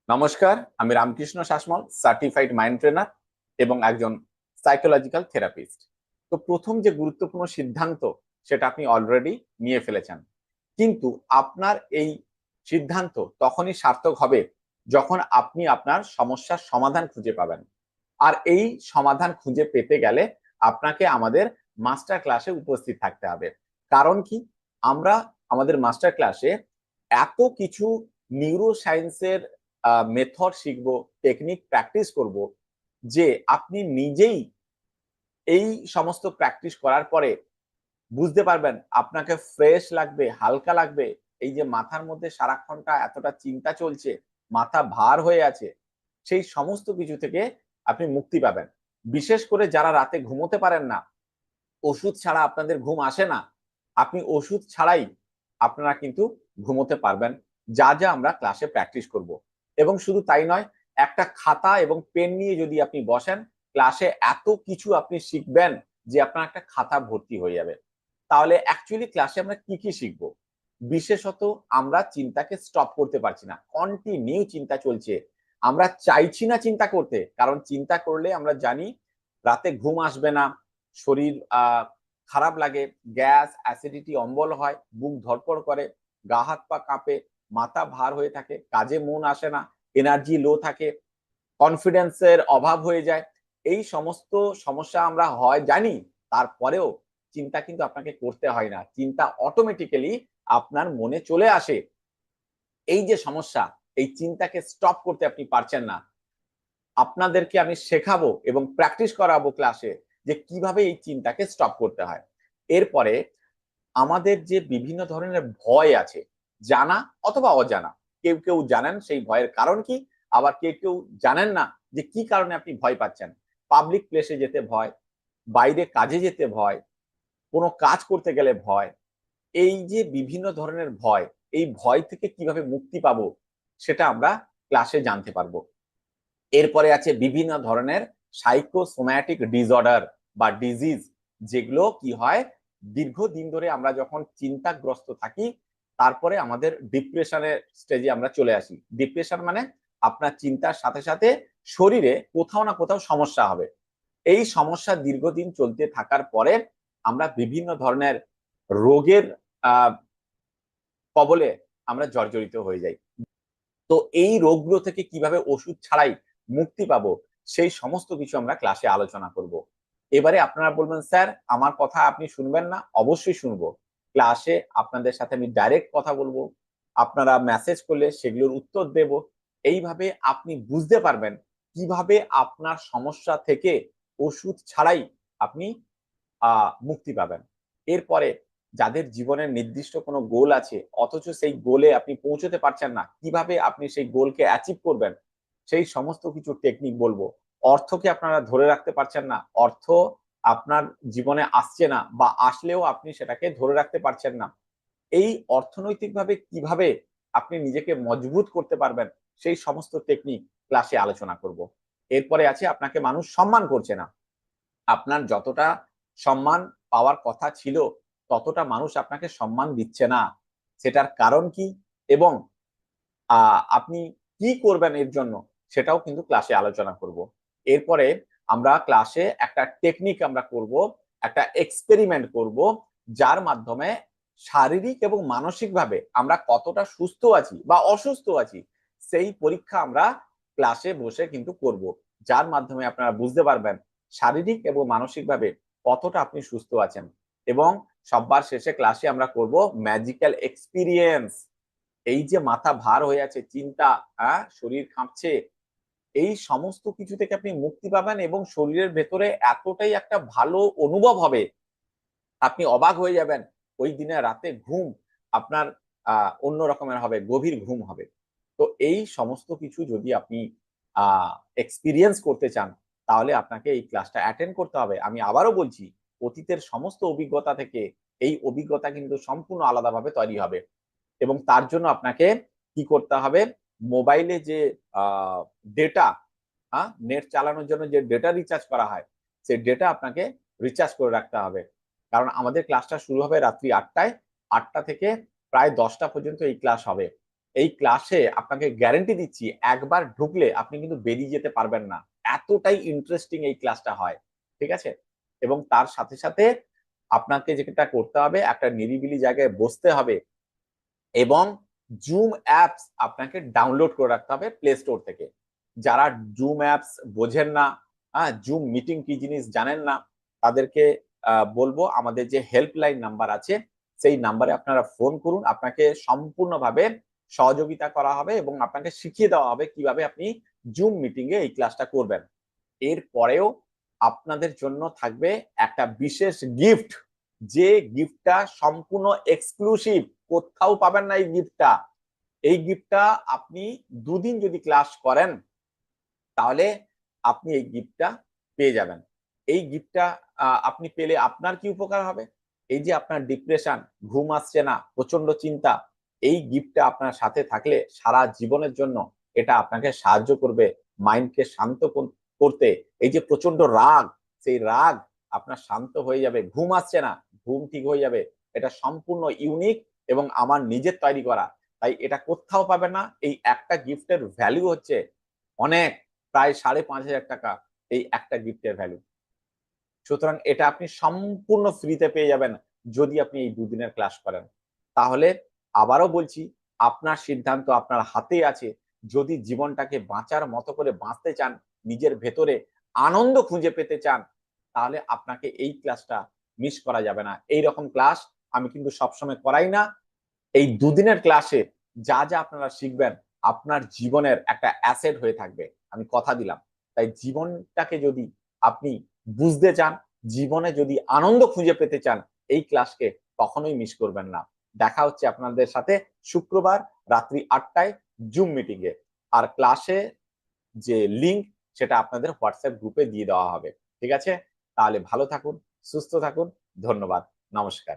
নমস্কার, আমি Ramakrishna Sasmal, certified mind trainer এবং একজন সাইকোলজিক্যাল থেরাপিস্ট। তো প্রথম যে গুরুত্বপূর্ণ সিদ্ধান্ত সেটা আপনি অলরেডি নিয়ে ফেলেছেন, কিন্তু আপনার এই সিদ্ধান্ত তখনই সার্থক হবে যখন আপনি আপনার সমস্যার সমাধান খুঁজে পাবেন। আর এই সমাধান খুঁজে পেতে গেলে আপনাকে আমাদের মাস্টার ক্লাসে উপস্থিত থাকতে হবে। কারণ কি, আমরা আমাদের মাস্টার ক্লাসে এত কিছু নিউরো সায়েন্সের মেথড শিখবো, টেকনিক প্র্যাকটিস করব, যে আপনি নিজেই এই সমস্ত প্র্যাকটিস করার পরে বুঝতে পারবেন আপনাকে ফ্রেশ লাগবে, হালকা লাগবে। এই যে মাথার মধ্যে সারাক্ষণটা এতটা চিন্তা চলছে, মাথা ভার হয়ে আছে, সেই সমস্ত কিছু থেকে আপনি মুক্তি পাবেন। বিশেষ করে যারা রাতে ঘুমোতে পারেন না, ওষুধ ছাড়া আপনাদের ঘুম আসে না, আপনি ওষুধ ছাড়াই আপনারা কিন্তু ঘুমোতে পারবেন, যা যা আমরা ক্লাসে প্র্যাকটিস করব। এবং শুধু তাই নয়, একটা খাতা এবং পেন নিয়ে যদি আপনি বসেন, ক্লাসে এত কিছু আপনি শিখবেন যে আপনার একটা খাতা ভর্তি হয়ে যাবে। তাহলে অ্যাকচুয়ালি ক্লাসে আমরা কি কি শিখবো? বিশেষত আমরা চিন্তাকে স্টপ করতে পারছি না, কন্টিনিউ চিন্তা চলছে। আমরা চাইছি না চিন্তা করতে, কারণ চিন্তা করলে আমরা জানি রাতে ঘুম আসবে না, শরীর খারাপ লাগে, গ্যাস, অ্যাসিডিটি, অম্বল হয়, বুক ধড়ফড় করে, গা হাত পা কাঁপে, মাথা ভার হয়ে থাকে, কাজে মন আসে না, এনার্জি লো থাকে, কনফিডেন্সের অভাব হয়ে যায়। এই সমস্ত সমস্যা আমরা হয় জানি, তারপরেও চিন্তা কিন্তু আপনাকে করতে হয় না, চিন্তা অটোমেটিক্যালি আপনার মনে চলে আসে। এই যে সমস্যা, এই চিন্তাকে স্টপ করতে আপনি পারছেন না, আপনাদেরকে আমি শেখাবো এবং প্র্যাকটিস করাবো ক্লাসে যে কিভাবে এই চিন্তাকে স্টপ করতে হয়। এরপরে আমাদের যে বিভিন্ন ধরনের ভয় আছে, জানা অথবা অজানা, কেউ কেউ জানেন সেই ভয়ের কারণ কি, আবার কেউ কেউ জানেন না যে কি কারণে আপনি ভয় পাচ্ছেন। পাবলিক প্লেসে যেতে ভয়, বাইরে কাজে যেতে ভয়, কোনো কাজ করতে গেলে ভয়। এই যে বিভিন্ন ধরনের ভয়, এই ভয় থেকে কিভাবে মুক্তি পাবো সেটা আমরা ক্লাসে জানতে পারবো। এরপরে আছে বিভিন্ন ধরনের সাইকোসোম্যাটিক ডিসঅর্ডার বা ডিজিজ, যেগুলো কি হয়, দীর্ঘদিন ধরে আমরা যখন চিন্তাগ্রস্ত থাকি, তারপরে আমাদের ডিপ্রেশনের স্টেজে আমরা চলে আসি। ডিপ্রেশন মানে আপনার চিন্তার সাথে সাথে শরীরে কোথাও না কোথাও সমস্যা হবে। এই সমস্যা দীর্ঘদিন চলতে থাকার পরে আমরা বিভিন্ন ধরনের রোগের আহ কবলে আমরা জর্জরিত হয়ে যাই। তো এই রোগগুলো থেকে কিভাবে ওষুধ ছাড়াই মুক্তি পাবো, সেই সমস্ত কিছু আমরা ক্লাসে আলোচনা করব। এবারে আপনারা বলবেন, স্যার আমার কথা আপনি শুনবেন না? অবশ্যই শুনবো। ক্লাসে আপনাদের সাথে আমি ডাইরেক্ট কথা বলবো, আপনারা মেসেজ করলে সেগুলোর উত্তর দেব। এইভাবে আপনি বুঝতে পারবেন কিভাবে আপনার সমস্যা থেকে ওষুধ ছাড়াই আপনি মুক্তি পাবেন। এরপরে যাদের জীবনের নির্দিষ্ট কোনো গোল আছে, অথচ সেই গোলে আপনি পৌঁছতে পারছেন না, কিভাবে আপনি সেই গোলকে অ্যাচিভ করবেন, সেই সমস্ত কিছু টেকনিক বলবো। অর্থকে আপনারা ধরে রাখতে পারছেন না, অর্থ আপনার জীবনে আসছে না, বা আসলেও আপনি সেটাকে ধরে রাখতে পারছেন না, এই অর্থনৈতিকভাবে কিভাবে আপনি নিজেকে মজবুত করতে পারবেন, সেই সমস্ত টেকনিক ক্লাসে আলোচনা করব। এরপরে আছে আপনাকে মানুষ সম্মান করছে না, আপনার যতটা সম্মান পাওয়ার কথা ছিল ততটা মানুষ আপনাকে সম্মান দিচ্ছে না, সেটার কারণ কি, এবং আপনি কি করবেন এর জন্য, সেটাও কিন্তু ক্লাসে আলোচনা করব। এরপরে আমরা ক্লাসে একটা টেকনিক আমরা করব, একটা এক্সপেরিমেন্ট করব, যার মাধ্যমে শারীরিক এবং মানসিকভাবে আমরা কতটা সুস্থ আছি বা অসুস্থ আছি সেই পরীক্ষা আমরা ক্লাসে বসে কিন্তু করব। যার মাধ্যমে আপনারা বুঝতে পারবেন শারীরিক এবং মানসিকভাবে কতটা আপনি সুস্থ আছেন। এবং সবার শেষে ক্লাসে আমরা করব ম্যাজিক্যাল এক্সপিরিয়েন্স। এই যে মাথা ভার হয়ে আছে, চিন্তা, শরীর কাঁপছে, এই সমস্ত কিছু থেকে আপনি মুক্তি পাবেন এবং শরীরের ভেতরে এতটাই একটা ভালো অনুভব হবে, আপনি অবাক হয়ে যাবেন। ওই দিনে রাতে ঘুম আপনার অন্য রকমের হবে, গভীর ঘুম হবে। তো এই সমস্ত কিছু যদি আপনি এক্সপিরিয়েন্স করতে চান, তাহলে আপনাকে এই ক্লাসটা অ্যাটেন্ড করতে হবে। আমি আবারও বলছি, অতীতের সমস্ত অভিজ্ঞতা থেকে এই অভিজ্ঞতা কিন্তু সম্পূর্ণ আলাদাভাবে তৈরি হবে। এবং তার জন্য আপনাকে কি করতে হবে, মোবাইলে যে ডেটা, নেট চালানোর জন্য যে ডেটা রিচার্জ করা হয়, সেই ডেটা আপনাকে রিচার্জ করে রাখতে হবে। কারণ আমাদের ক্লাসটা শুরু হবে রাত্রি 8টায়, 8টা থেকে প্রায় 10টা পর্যন্ত এই ক্লাস হবে। এই ক্লাসে আপনাকে গ্যারান্টি দিচ্ছি, একবার ঢুকলে আপনি কিন্তু বেরিয়ে যেতে পারবেন না, এতটাই ইন্টারেস্টিং এই ক্লাসটা হয়। ঠিক আছে? এবং তার সাথে সাথে আপনাকে যেটা করতে হবে, একটা নিরিবিলি জায়গায় বসতে হবে এবং জুম অ্যাপস আপনাকে ডাউনলোড করে রাখতে হবে প্লে স্টোর থেকে। যারা জুম অ্যাপস বোঝেন না, হ্যাঁ, জুম মিটিং কি জিনিস জানেন না, তাদেরকে বলবো আমাদের যে হেল্পলাইন নাম্বার আছে সেই নাম্বারে আপনারা ফোন করুন, আপনাকে সম্পূর্ণভাবে সহযোগিতা করা হবে এবং আপনাকে শিখিয়ে দেওয়া হবে কিভাবে আপনি জুম মিটিং এ এই ক্লাসটা করবেন। এর পরেও আপনাদের জন্য থাকবে একটা বিশেষ গিফট, যে গিফটটা সম্পূর্ণ এক্সক্লুসিভ, কোথাও পাবেন না এই গিফটটা। এই গিফটটা আপনি দুদিন যদি ক্লাস করেন তাহলে আপনি এই গিফটটা পেয়ে যাবেন। এই গিফটটা আপনি পেলে আপনার কি উপকার হবে? এই যে আপনার ডিপ্রেশন, ঘুম আসছে না, প্রচন্ড চিন্তা, এই গিফটটা আপনার সাথে থাকলে সারা জীবনের জন্য এটা আপনাকে সাহায্য করবে মাইন্ডকে শান্ত করতে। এই যে প্রচন্ড রাগ, সেই রাগ আপনার শান্ত হয়ে যাবে, ঘুম আসছে না, ঘুম ঠিক হয়ে যাবে। এটা সম্পূর্ণ ইউনিক এবং আমার নিজের তৈরি করা, তাই এটা কোথাও পাবে না। এই একটা গিফটের ভ্যালু হচ্ছে অনেক, প্রায় 5,500 টাকা এই একটা গিফটের ভ্যালু। সুতরাং এটা আপনি সম্পূর্ণ ফ্রিতে পেয়ে যাবেন যদি আপনি এই দুদিনের ক্লাস করেন। তাহলে আবারও বলছি, আপনার সিদ্ধান্ত আপনার হাতেই আছে। যদি জীবনটাকে বাঁচার মতো করে বাঁচতে চান, নিজের ভেতরে আনন্দ খুঁজে পেতে চান, তাহলে আপনাকে এই ক্লাসটা মিস করা যাবে না। এই রকম ক্লাস আমি কিন্তু সবসময় করাই না। এই দুদিনের ক্লাসে যা যা আপনারা শিখবেন আপনার জীবনের একটা অ্যাসেট হয়ে থাকবে, আমি কথা দিলাম। তাই জীবনটাকে যদি আপনি বুঝতে চান, জীবনে যদি আনন্দ খুঁজে পেতে চান, এই ক্লাসকে কখনোই মিস করবেন না। দেখা হচ্ছে আপনাদের সাথে শুক্রবার রাত্রি 8টায় জুম মিটিং এ। আর ক্লাসে যে লিংক সেটা আপনাদের হোয়াটসঅ্যাপ গ্রুপে দিয়ে দেওয়া হবে। ঠিক আছে? তাহলে ভালো থাকুন, সুস্থ থাকুন, ধন্যবাদ, নমস্কার।